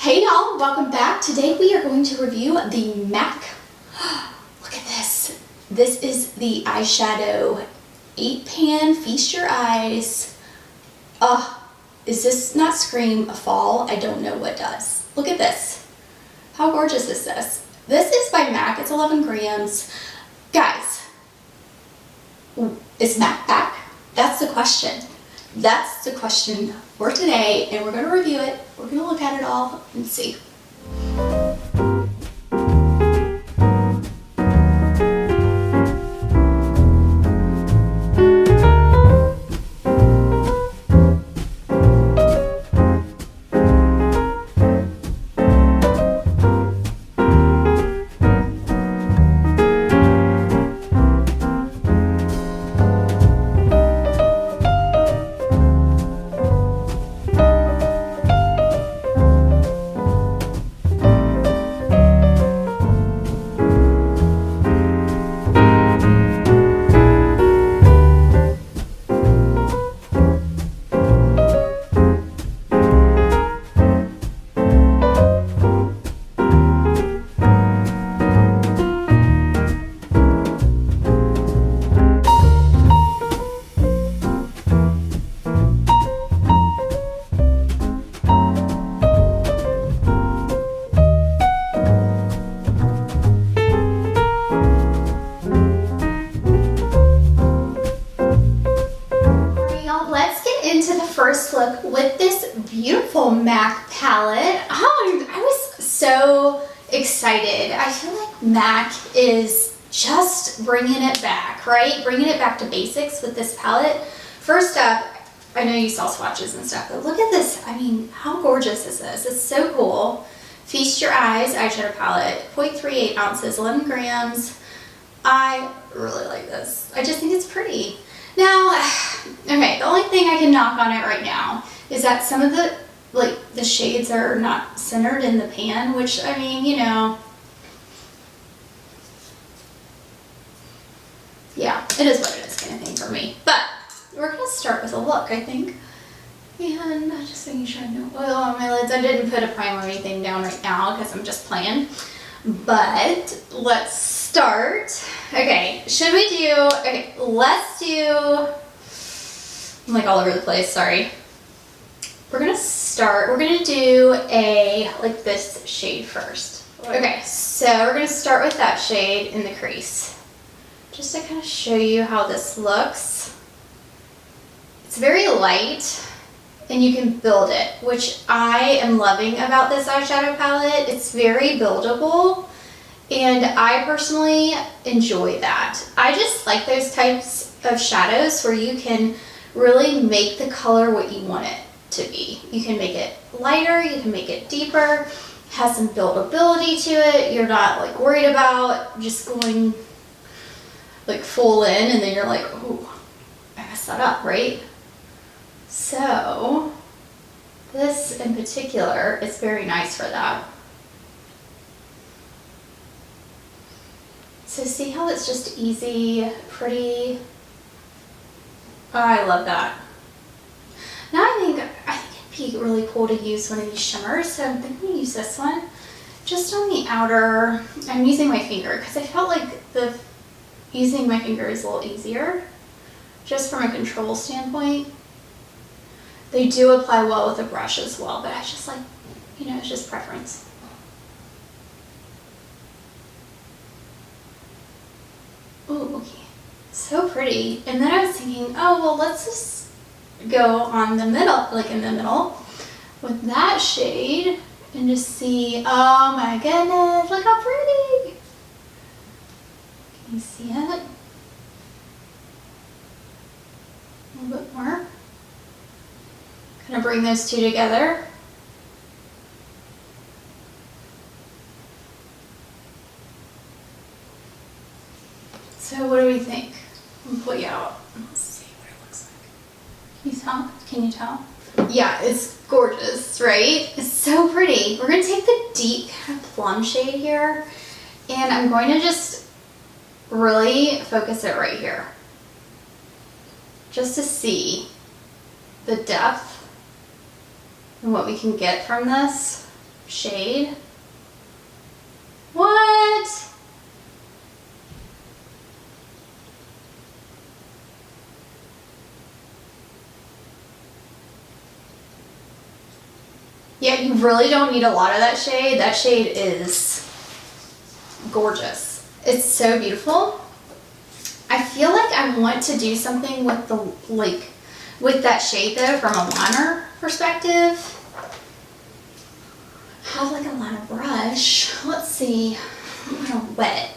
Hey y'all, welcome back. Today we are going to review the MAC. Look at this. This is the eyeshadow 8-pan Feast Your Eyes. Is this not scream a fall? I don't know what does. Look at this. How gorgeous is this? This is by MAC. It's 11 grams. Guys, is MAC back? That's the question. That's the question for today, and we're going to review it. We're going to look at it all and see. Into the first look with this beautiful MAC palette. I was so excited. I feel like MAC is just bringing it back, right? Bringing it back to basics with this palette. First up, I know you saw swatches and stuff, but look at this. I mean, how gorgeous is this? It's so cool. Feast Your Eyes eyeshadow palette, 0.38 ounces, 11 grams. I really like this. I just think it's pretty. Now, okay, the only thing I can knock on it right now is that some of the shades are not centered in the pan, which, I mean, you know, yeah, it is what it is kind of thing for me. But we're going to start with a look, I think. And just making sure I have no oil on my lids. I didn't put a primer or anything down right now because I'm just playing. But let's start. Okay, should we do, okay, let's do, I'm like all over the place, sorry. We're gonna do like this shade first. Okay, so we're gonna start with that shade in the crease. Just to kind of show you how this looks. It's very light and you can build it, which I am loving about this eyeshadow palette. It's very buildable. And I personally enjoy that. I just like those types of shadows where you can really make the color what you want it to be. You can make it lighter, you can make it deeper, has some buildability to it. You're not like worried about just going like full in and then you're like, oh, I messed that up, right? So this in particular is very nice for that. So see how it's just easy, pretty. Oh, I love that. Now I think it'd be really cool to use one of these shimmers. So I'm thinking to use this one just on the outer. I'm using my finger because I felt like using my finger is a little easier just from a control standpoint. They do apply well with a brush as well, but I just like, you know, it's just preference. Oh, okay. So pretty. And then I was thinking, oh, well, let's just go on the middle, like in the middle with that shade and just see, oh my goodness, look how pretty. Can you see it? A little bit more. Kind of bring those two together. So what do we think? I'll pull you out. Let's see what it looks like. Can you tell? Can you tell? Yeah, it's gorgeous, right? It's so pretty. We're going to take the deep kind of plum shade here, and I'm going to just really focus it right here. Just to see the depth and what we can get from this. shade. What? Yeah, you really don't need a lot of that shade. That shade is gorgeous. It's so beautiful. I feel like I want to do something with the, like, with that shade though from a liner perspective. I have like a liner brush. Let's see. I'm gonna wet it.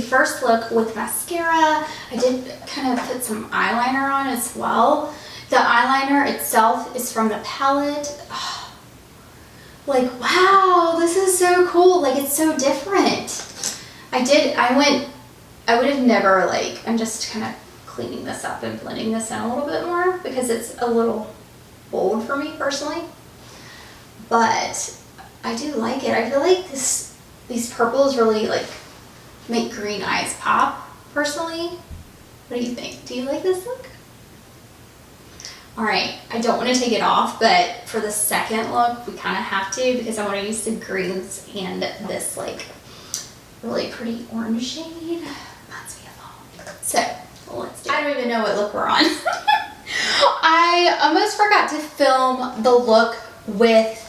First look with mascara. I did kind of put some eyeliner on as well. The eyeliner itself is from the palette. Oh, like, wow, this is so cool. Like, it's so different. I would have never, like, I'm just kind of cleaning this up and blending this in a little bit more because it's a little bold for me personally. But I do like it. I feel like these purples really, like, make green eyes pop, personally. What do you think? Do you like this look? All right, I don't want to take it off, but for the second look, we kind of have to because I want to use the greens and this like really pretty orange shade. Reminds me of fall. So let's do it. I don't even know what look we're on. I almost forgot to film the look with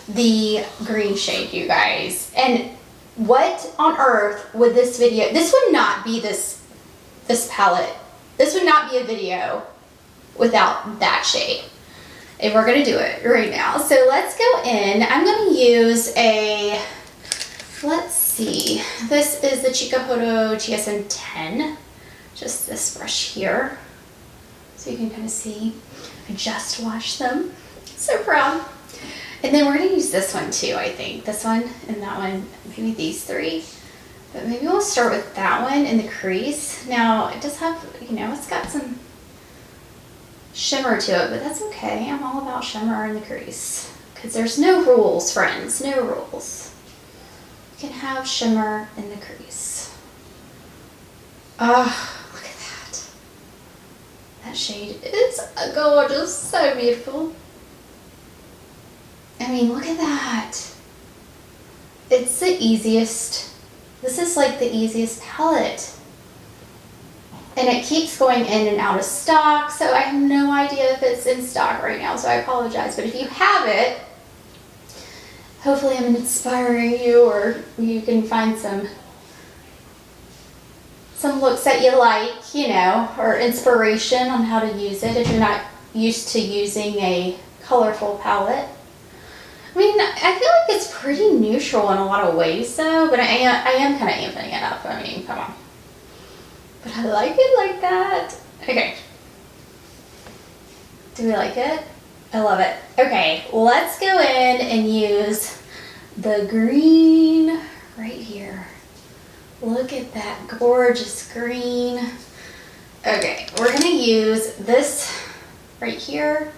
the green shade, you guys. And what on earth would this video, this would not be this palette. This would not be a video without that shade. And we're gonna do it right now. So let's go in. I'm gonna use a, let's see. This is the Chikuhodo GSM 10. Just this brush here. So you can kind of see, I just washed them. So proud. And then we're gonna use this one too, I think. This one and that one, maybe these three. But maybe we'll start with that one in the crease. Now, it does have, you know, it's got some shimmer to it, but that's okay. I'm all about shimmer in the crease. Because there's no rules, friends, no rules. You can have shimmer in the crease. Oh, look at that. That shade is gorgeous, so beautiful. I mean, look at that. It's the easiest. This is like the easiest palette. And it keeps going in and out of stock, so I have no idea if it's in stock right now, so I apologize. But if you have it, hopefully I'm inspiring you, or you can find some looks that you like, you know, or inspiration on how to use it if you're not used to using a colorful palette. I mean, I feel like it's pretty neutral in a lot of ways though, but I am kind of amping it up. I mean, come on. But I like it like that. Okay. Do we like it? I love it. Okay, let's go in and use the green right here. Look at that gorgeous green. Okay, we're gonna use this right here.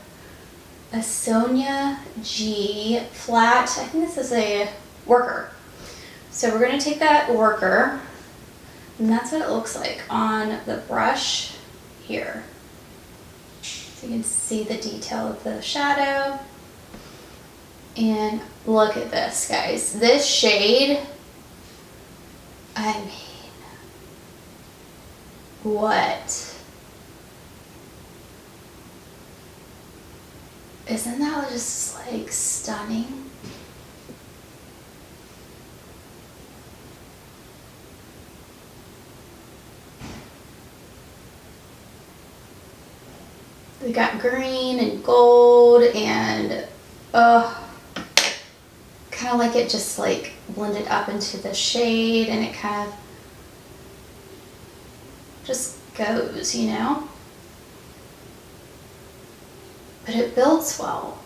A Sonia G flat, I think this is a worker. So we're gonna take that worker, and that's what it looks like on the brush here. So you can see the detail of the shadow. And look at this, guys. This shade, I mean, what? Isn't that just like stunning? We got green and gold and kind of like it just like blended up into the shade, and it kind of just goes, you know? But it builds well.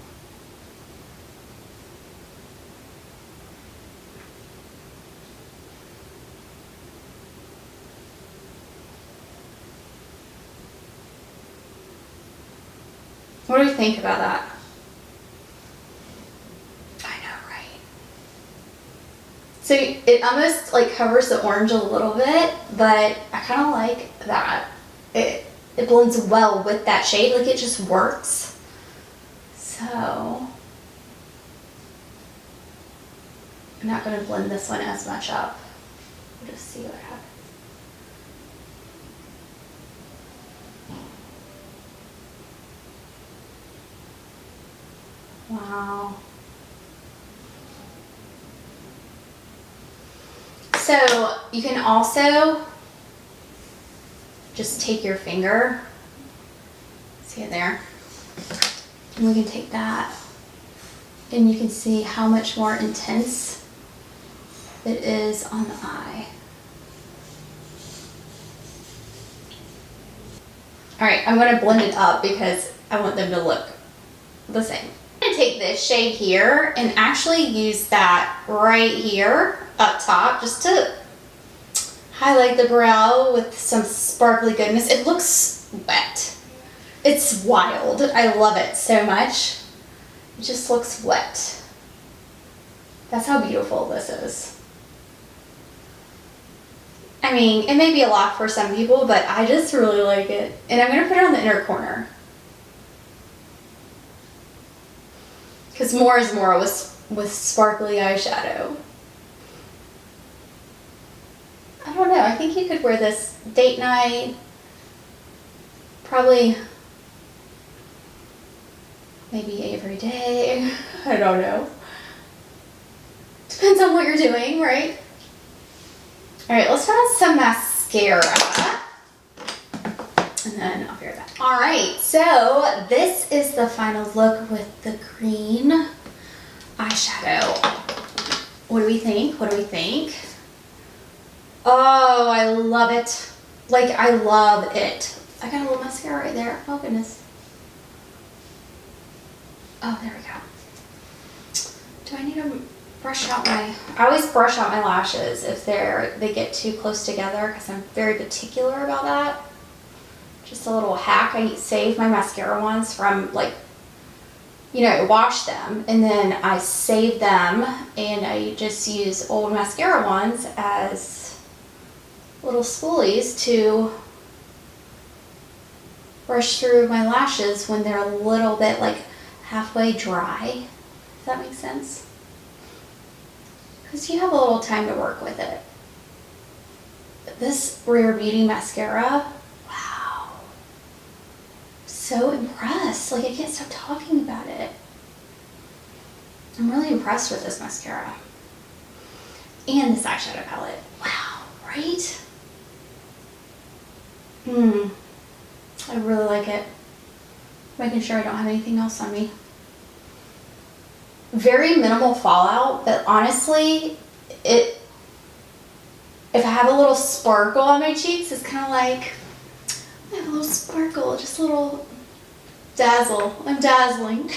What do you think about that? I know, right? So it almost like covers the orange a little bit, but I kind of like that. It blends well with that shade, like it just works. So I'm not going to blend this one as much up. We'll just see what happens. Wow. So you can also just take your finger, see it there, and we can take that and you can see how much more intense it is on the eye. All right, I'm gonna blend it up because I want them to look the same. I'm gonna take this shade here and actually use that right here up top just to highlight the brow with some sparkly goodness. It looks wet. It's wild. I love it so much. It just looks wet. That's how beautiful this is. I mean, it may be a lot for some people, but I just really like it. And I'm going to put it on the inner corner. Because more is more with sparkly eyeshadow. I don't know. I think you could wear this date night. Probably maybe every day. I don't know. Depends on what you're doing, right? All right, let's put on some mascara. And then I'll be right back. All right, so this is the final look with the green eyeshadow. What do we think? What do we think? Oh, I love it. Like, I love it. I got a little mascara right there. Oh, goodness. Oh, there we go. Do I need to brush out my... I always brush out my lashes if they get too close together because I'm very particular about that. Just a little hack. I save my mascara ones from, like, you know, wash them and then I save them and I just use old mascara ones as little spoolies to brush through my lashes when they're a little bit like halfway dry. Does that make sense? Because you have a little time to work with it. This Rare Beauty mascara, wow. So impressed. Like, I can't stop talking about it. I'm really impressed with this mascara. And this eyeshadow palette. Wow, right? I really like it. Making sure I don't have anything else on me. Very minimal fallout, but honestly, if I have a little sparkle on my cheeks, it's kind of like, I have a little sparkle, just a little dazzle. I'm dazzling.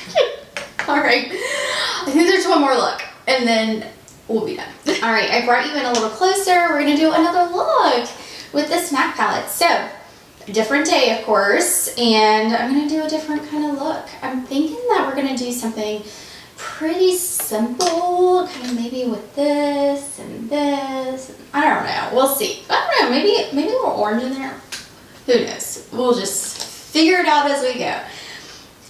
All right, I think there's one more look, and then we'll be done. All right, I brought you in a little closer. We're gonna do another look with this MAC palette. So, different day, of course, and I'm gonna do a different kind of look. I'm thinking that we're gonna do something pretty simple, kind of maybe with this and this. I don't know. We'll see. I don't know. Maybe a little orange in there. Who knows? We'll just figure it out as we go.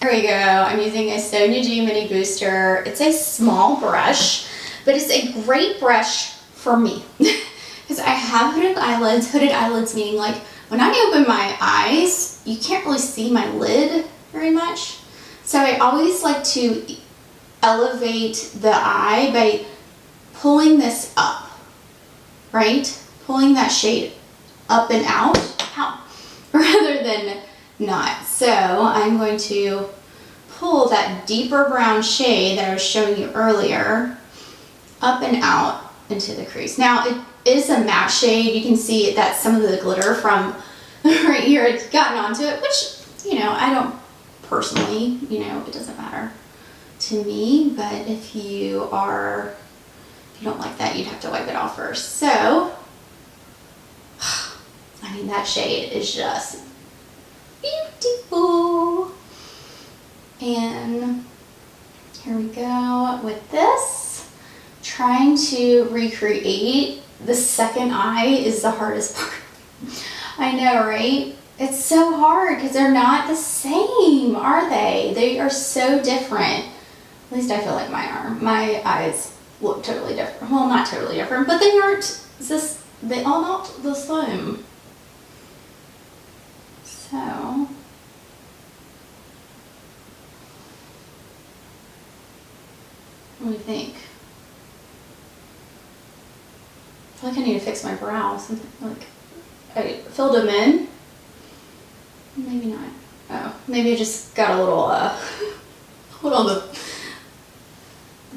Here we go. I'm using a Sonia G Mini Booster. It's a small brush, but it's a great brush for me because I have hooded eyelids. Hooded eyelids meaning like when I open my eyes, you can't really see my lid very much. So I always like to elevate the eye by pulling this up, right? Pulling that shade up and out, rather than not. So I'm going to pull that deeper brown shade that I was showing you earlier up and out into the crease. Now it is a matte shade. You can see that some of the glitter from right here has gotten onto it, which, you know, I don't personally, you know, it doesn't matter to me, but if you don't like that, you'd have to wipe it off first. So, I mean, that shade is just beautiful. And here we go with this. Trying to recreate the second eye is the hardest part. I know, right? It's so hard because they're not the same, are they? They are so different. At least I feel like mine are. My eyes look totally different. Well, not totally different, but they aren't this, they are not the same. So, what do you think? I feel like I need to fix my brows. Like, I filled them in. Maybe not. Oh, maybe I just got a little, hold on, the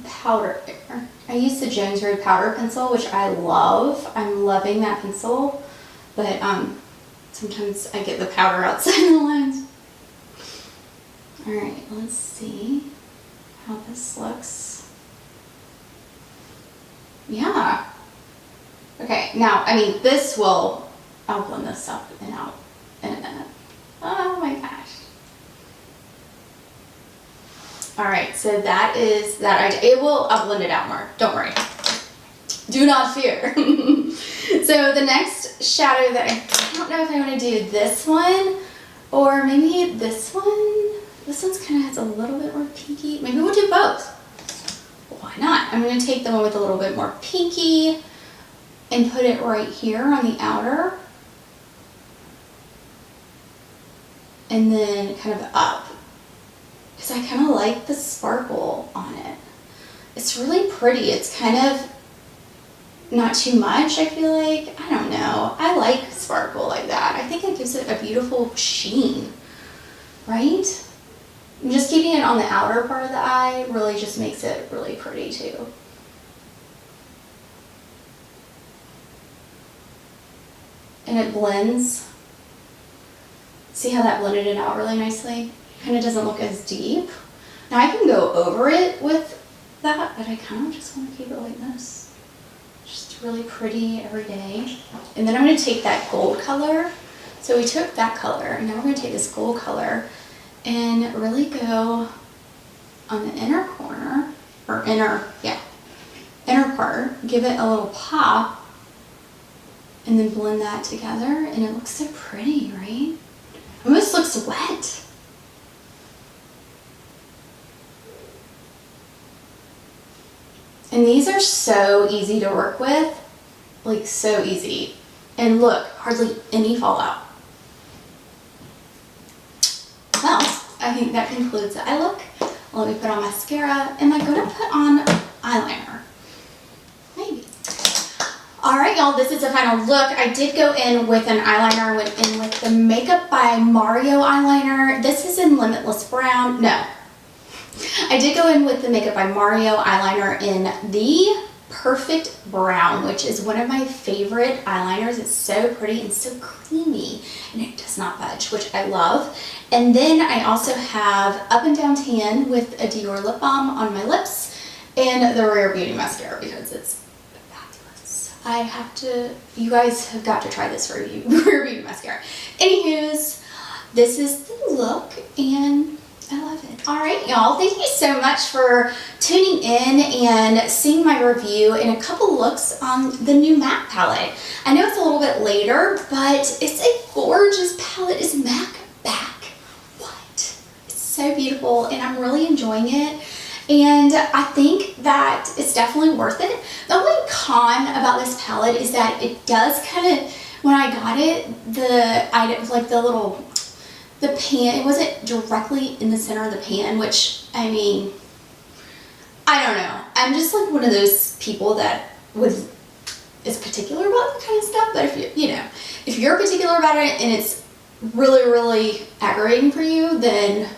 powder there. I use the Jones Road powder pencil, which I love. I'm loving that pencil, but sometimes I get the powder outside the lens. All right, let's see how this looks. Yeah. Okay, now, I mean, this will, I'll blend this up and out in a minute. Oh my gosh. All right, so that is that idea. I'll blend it out more, don't worry. Do not fear. So the next shadow that I don't know if I want to do this one or maybe this one. This one's kind of has a little bit more pinky. Maybe we'll do both. Why not? I'm going to take the one with a little bit more pinky and put it right here on the outer. And then kind of up. Because I kind of like the sparkle on it. It's really pretty. It's kind of not too much, I feel like. I don't know. I like sparkle like that. I think it gives it a beautiful sheen. Right? And just keeping it on the outer part of the eye really just makes it really pretty too. And it blends. See how that blended it out really nicely? Kind of doesn't look as deep. Now I can go over it with that, but I kind of just want to keep it like this. Just really pretty every day. And then I'm going to take that gold color. So we took that color, and now we're going to take this gold color and really go on the inner corner, or inner part, give it a little pop, and then blend that together, and it looks so pretty, right? It almost looks wet. And these are so easy to work with, like so easy. And look, hardly any fallout. Well, I think that concludes the eye look. Let me put on mascara. Am I going to put on eyeliner? Maybe. All right, y'all, this is the final look. I did go in with an eyeliner. I went in with the Makeup by Mario eyeliner. This is in Limitless Brown. No. I did go in with the Makeup by Mario eyeliner in the Perfect Brown, which is one of my favorite eyeliners. It's so pretty and so creamy, and it does not budge, which I love. And then I also have Up and Down Tan with a Dior lip balm on my lips and the Rare Beauty mascara because it's fabulous. I have to, you guys have got to try this Rare Beauty mascara. Anywho's, this is the look, and I love it. All right, y'all, thank you so much for tuning in and seeing my review and a couple looks on the new MAC palette. I know it's a little bit later, but it's a gorgeous palette. Is MAC back? What? It's so beautiful, and I'm really enjoying it. And I think that it's definitely worth it. The only con about this palette is that it does kind of, when I got it, the item, like the pan, it wasn't directly in the center of the pan, which, I mean, I don't know. I'm just like one of those people that is particular about that kind of stuff, but if you're particular about it and it's really, really aggravating for you, then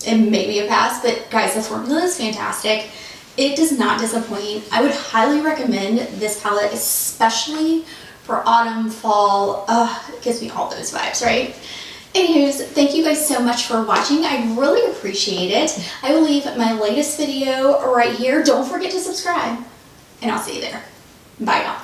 it may be a pass. But guys, the formula is fantastic. It does not disappoint. I would highly recommend this palette, especially for autumn, fall. It gives me all those vibes, right? Anyways, thank you guys so much for watching. I really appreciate it. I will leave my latest video right here. Don't forget to subscribe, and I'll see you there. Bye, y'all.